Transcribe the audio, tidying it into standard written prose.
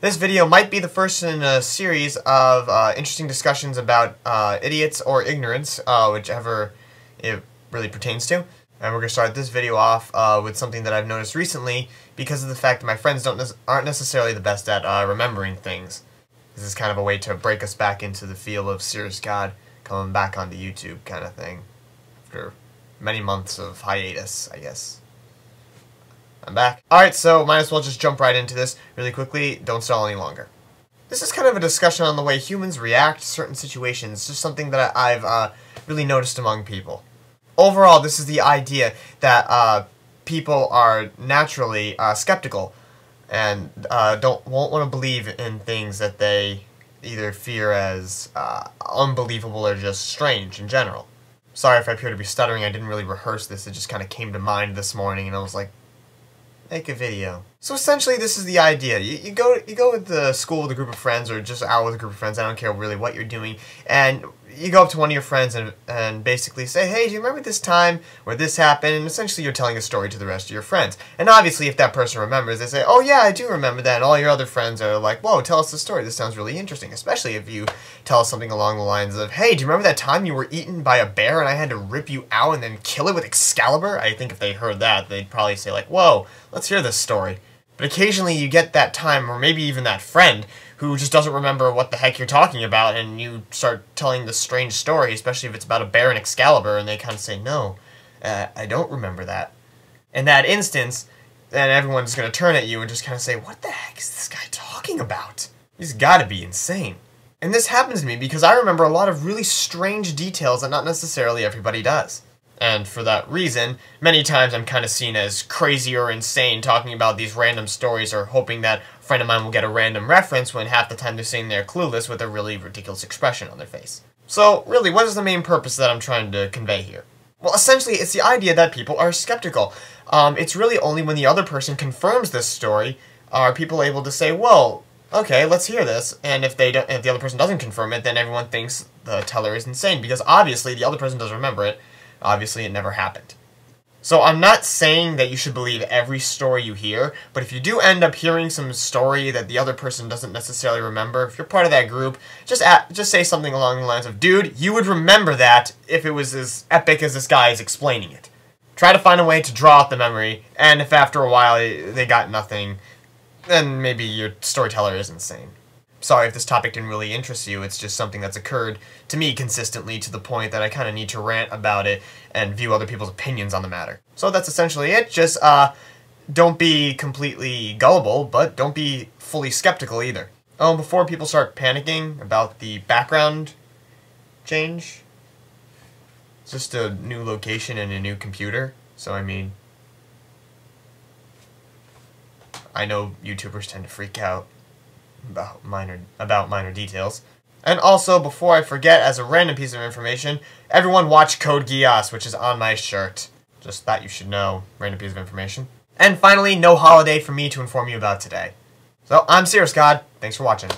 This video might be the first in a series of interesting discussions about idiots or ignorance, whichever it really pertains to. And we're going to start this video off with something that I've noticed recently because of the fact that my friends aren't necessarily the best at remembering things. This is kind of a way to break us back into the feel of Serious God coming back onto YouTube kind of thing. After many months of hiatus, I guess. I'm back. Alright, so might as well just jump right into this really quickly. Don't stall any longer. This is kind of a discussion on the way humans react to certain situations. Just something that I've really noticed among people. Overall, this is the idea that people are naturally skeptical and won't want to believe in things that they either fear as unbelievable or just strange in general. Sorry if I appear to be stuttering. I didn't really rehearse this. It just kind of came to mind this morning, and I was like, make a video. So essentially, this is the idea. You go with the school with a group of friends, or just out with a group of friends. I don't care really what you're doing, and you go up to one of your friends and basically say, hey, do you remember this time where this happened? And essentially you're telling a story to the rest of your friends. And obviously if that person remembers, they say, oh yeah, I do remember that. And all your other friends are like, whoa, tell us the story. This sounds really interesting. Especially if you tell us something along the lines of, hey, do you remember that time you were eaten by a bear and I had to rip you out and then kill it with Excalibur? I think if they heard that, they'd probably say like, whoa, let's hear this story. But occasionally you get that time, or maybe even that friend, who just doesn't remember what the heck you're talking about, and you start telling this strange story, especially if it's about a bear and Excalibur, and they kind of say, no, I don't remember that. In that instance, then everyone's going to turn at you and just kind of say, what the heck is this guy talking about? He's got to be insane. And this happens to me because I remember a lot of really strange details that not necessarily everybody does. And for that reason, many times I'm kind of seen as crazy or insane talking about these random stories or hoping that a friend of mine will get a random reference when half the time they're sitting there clueless with a really ridiculous expression on their face. So, really, what is the main purpose that I'm trying to convey here? Well, essentially, it's the idea that people are skeptical. It's really only when the other person confirms this story are people able to say, well, okay, let's hear this. And if the other person doesn't confirm it, then everyone thinks the teller is insane because obviously the other person doesn't remember it. Obviously, it never happened. So I'm not saying that you should believe every story you hear, but if you do end up hearing some story that the other person doesn't necessarily remember, if you're part of that group, just say something along the lines of, dude, you would remember that if it was as epic as this guy is explaining it. Try to find a way to draw out the memory, and if after a while they got nothing, then maybe your storyteller is insane. Sorry if this topic didn't really interest you, it's just something that's occurred to me consistently to the point that I kind of need to rant about it and view other people's opinions on the matter. So that's essentially it. Just don't be completely gullible, but don't be fully skeptical either. Oh, before people start panicking about the background change, it's just a new location and a new computer, so I mean, I know YouTubers tend to freak out about minor details. And also, before I forget, as a random piece of information, everyone watch Code Geass, which is on my shirt. Just thought you should know. Random piece of information. And finally, no holiday for me to inform you about today. So, I'm Serious God. Thanks for watching.